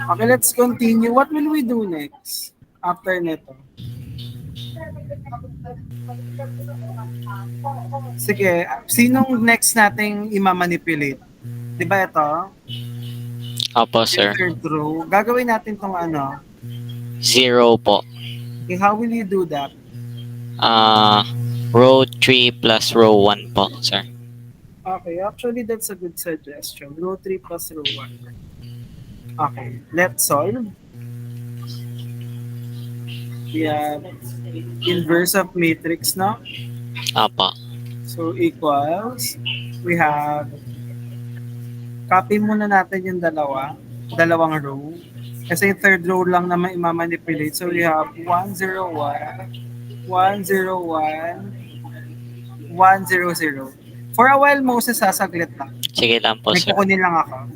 Okay, let's continue. What will we do next after nito? Sige, sinong next nating imamanipulate? Di ba ito? Opo, Yung sir. third row. Gagawin natin tong ano. 0 po. Okay, how will you do that? Ah, row 3 plus row 1 po, sir. Okay, actually that's a good suggestion. Row 3 plus row 1. Okay, let's solve. We have inverse of matrix now. Opo. So equals, we have, copy muna natin yung dalawang row. Kasi yung third row lang naman imamanipulate. So we have 101, 101, 100. For a while, Moses, sasaglit lang. Sige lang po, May sir. kukunin lang ako.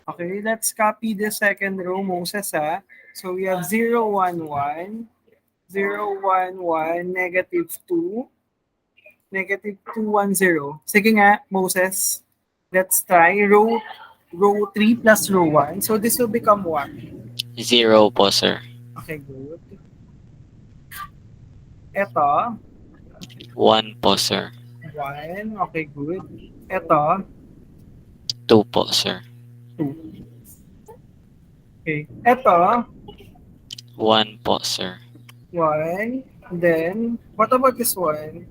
Okay, let's copy the second row, Moses, ha? So we have 0, 1, 1, 0, 1, 1, negative 2, negative 2, 1, 0. Sige nga, Moses. Let's try row 3 plus row 1. So this will become 1. 0 po, sir. Okay, good. Ito, 1 po, sir. 1. Okay, good. Ito, 2 po, sir. 2. Okay. Ito, 1 po, sir. 1. Then, what about this one?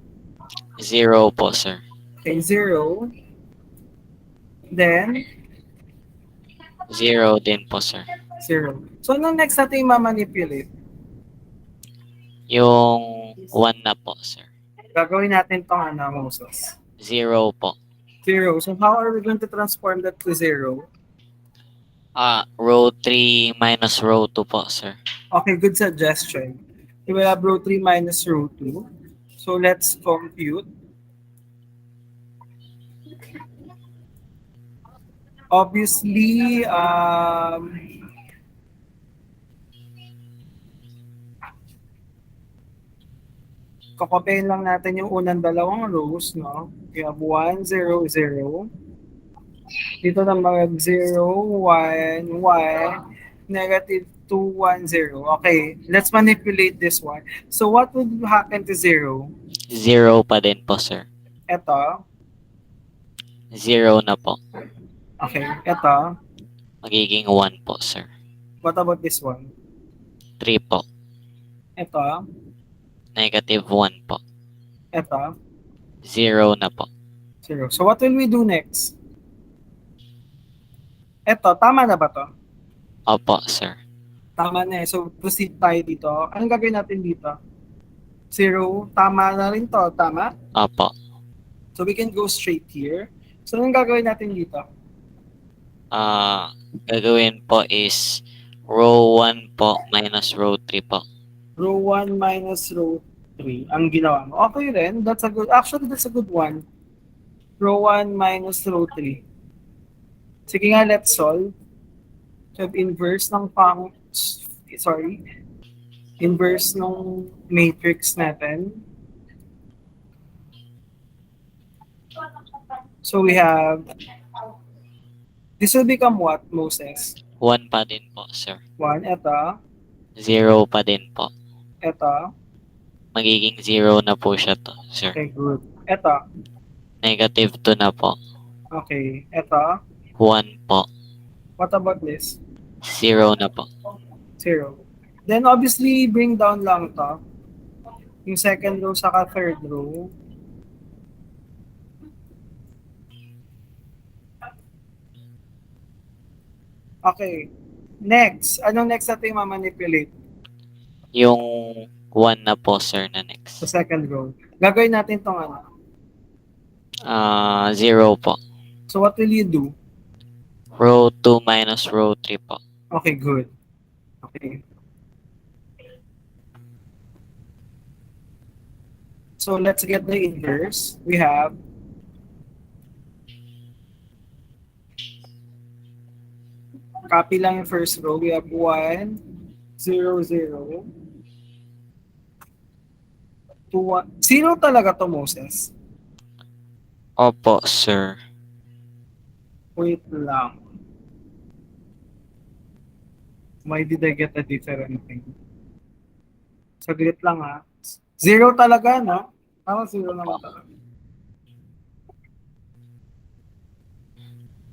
0 po, sir. Okay, 0. Then, 0 din po, sir. 0. So, anong next natin mamanipulate? Yung 1 na po, sir. Gagawin natin itong Moses. 0 po. 0. So, how are we going to transform that to 0? Row 3 minus row 2 po, sir. Okay, good suggestion. We will have row 3 minus row 2. So, let's compute. Obviously, kakopyahin lang natin yung unang dalawang rows, no? We have 1, 0, 0. Dito naman 0, 1, 1, negative 2, 1, 0. Okay, let's manipulate this one. So what would happen to 0? 0 pa din po, sir. Ito. 0 na po. Okay, ito. Magiging 1 po, sir. What about this one? 3 po. Ito. Negative 1 po. Ito. 0 na po. 0. So what will we do next? Ito, tama na ba to? Opo, sir. Tama na eh. So proceed tayo dito. Anong gagawin natin dito? 0, tama na rin to, tama? Opo. So we can go straight here. So anong gagawin natin dito? Gagawin po is row 1 po minus row 3 po. Row 1 minus row 3 ang ginawa mo. Okay rin. That's a good, actually that's a good one. Row 1 minus row 3. Sige nga, let's solve. So inverse ng inverse ng matrix natin. So we have, this will become what, Moses? 1 pa din po, sir. 1, ito, 0 pa din po. ito. Magiging 0 na po siya to, sir. Okay, good. Ito. Negative 2 na po. Okay, ito. 1 po. What about this? 0 na po. 0. Then obviously, bring down lang to. Yung second row saka third row. Okay. Next. Anong next natin mamanipulate? Yung 1 na po, sir, na next. Sa second row. Gagawin natin tong ano. 0 po. So what will you do? Row 2 minus row 3 po. Okay, good. Okay. So let's get the inverse. We have copy lang yung first row. We have 1, 0, 0. 2, 1. Zero talaga to, Moses? Opo, sir. Wait lang. Why did I get a different thing? Saglit lang ha. Zero talaga, no? Tama, zero naman talaga.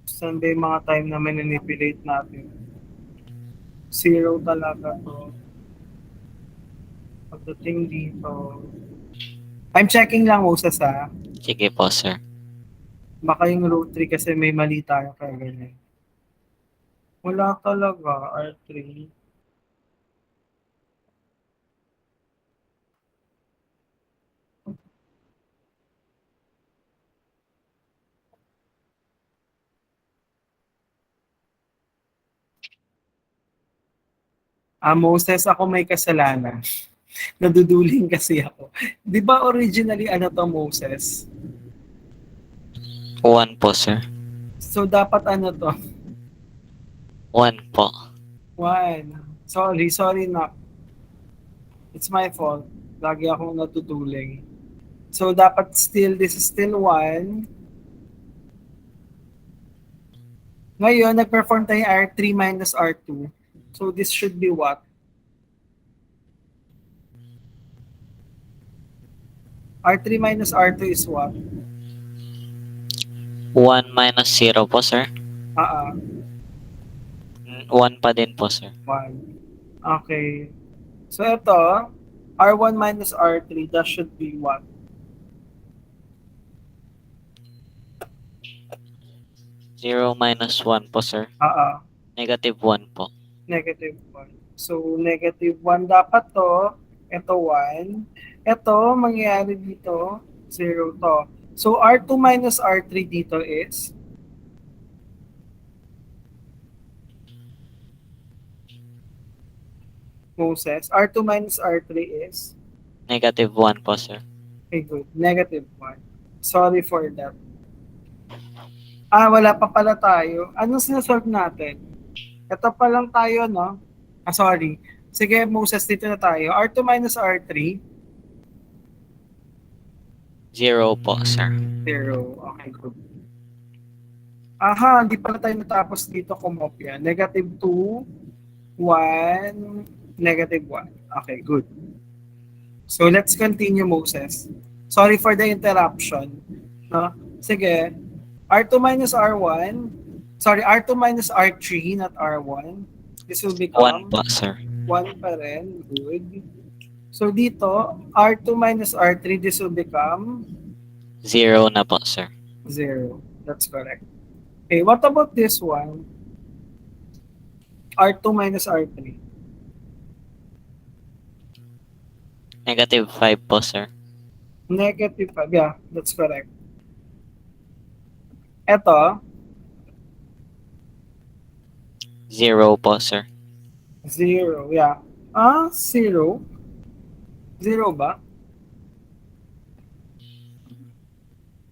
Saan ba yung mga time na manipulate natin? Zero talaga to. Pagdating dito. I'm checking lang, Moses, ha? Sige po, sir. Baka yung row 3 kasi may mali tayo kaya ganyan. Wala talaga, R3. Moses, ako may kasalanan. Naduduling kasi ako. Di ba originally ano to, Moses? 1 po, sir. So dapat ano to? 1 po. 1. Sorry na. It's my fault. Lagi akong natutuling. So dapat this is still 1. Ngayon, nag-perform tayo R3 minus R2. So this should be what? R3 minus R2 is what? 1 minus 0 po, sir. 1 pa din po, sir. 1. Okay. So ito, R1 minus R3, that should be what? Zero minus 1 po, sir. Negative 1 po. Negative 1. So, negative 1 dapat to. Ito 1. Ito, mangyayari dito, 0 to. So, R2 minus R3 dito is? Moses, R2 minus R3 is? Negative 1 po, sir. Okay, good. Negative 1. Sorry for that. Wala pa pala tayo. Anong sinasolve natin? Ito pa lang tayo, no? Sorry. Sige, Moses, dito na tayo. R2 minus R3. 0 po, sir. 0. Okay, good. Hindi pala tayo natapos dito kumopya. Negative 2, 1, negative 1. Okay, good. So, let's continue, Moses. Sorry for the interruption. No? Sige. R2 minus R1. Sorry, R2 minus R3, not R1. This will become 1 po, sir. 1 pa rin. Good. So, dito, R2 minus R3, this will become 0 na po, sir. 0. That's correct. Okay, what about this one? R2 minus R3. Negative 5 po, sir. Negative 5. Yeah, that's correct. Ito, 0 po, sir. 0. Yeah. 0. 0 ba?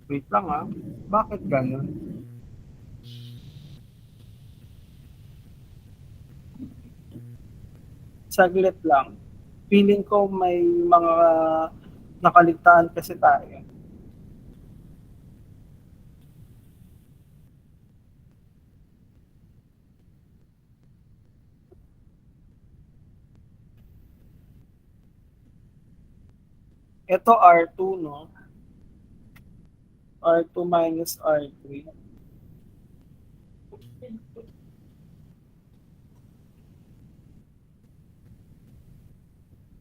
Wait lang Bakit ganun? Saglit lang. Feeling ko may mga nakaligtaan kasi tayo. Ito R2, no? R2 minus R3.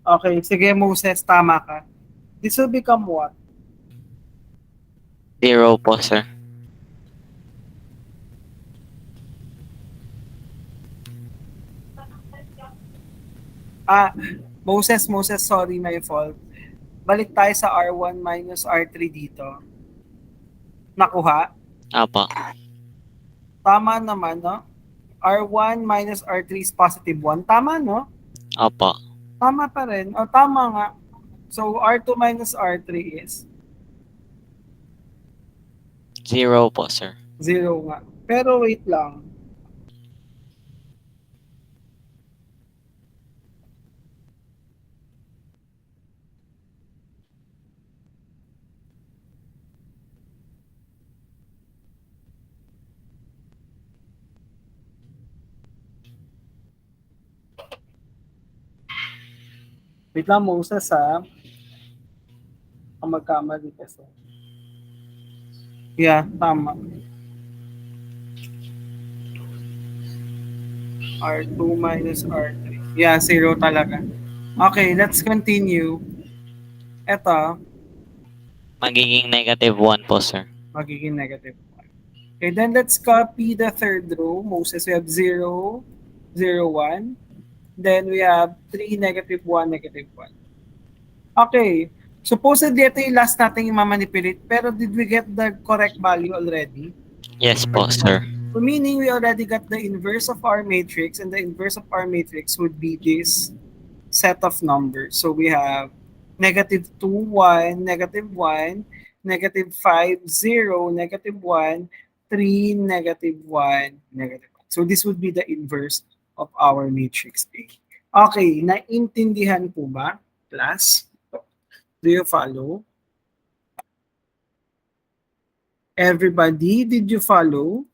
Okay, sige Moses, tama ka. This will become what? 0 po, sir. Moses, sorry, my fault. Balik tayo sa R1 minus R3 dito. Nakuha? Opo. Tama naman, no? R1 minus R3 is positive 1. Tama, no? Opo. Tama pa rin. O, tama nga. So, R2 minus R3 is 0 po, sir. 0 nga. Pero wait lang. Wait lang, Moses, ha? Ang magkamali kasi. Yeah, tama. R2 minus R3. Yeah, 0 talaga. Okay, let's continue. Ito, Magiging negative 1 po, sir. magiging negative 1. Okay, then let's copy the third row. Moses, we have 0, 0, 1. Then we have 3, negative 1, negative 1. Okay, supposedly ito yung last natin yung mamanipulate, pero did we get the correct value already? Yes po, sir. So meaning we already got the inverse of our matrix, and the inverse of our matrix would be this set of numbers. So we have negative 2, 1, negative 1, negative 5, 0, negative 1, 3, negative 1, negative 1. So this would be the inverse of our matrix A. Okay, naintindihan po ba, class? Do you follow? Everybody, did you follow?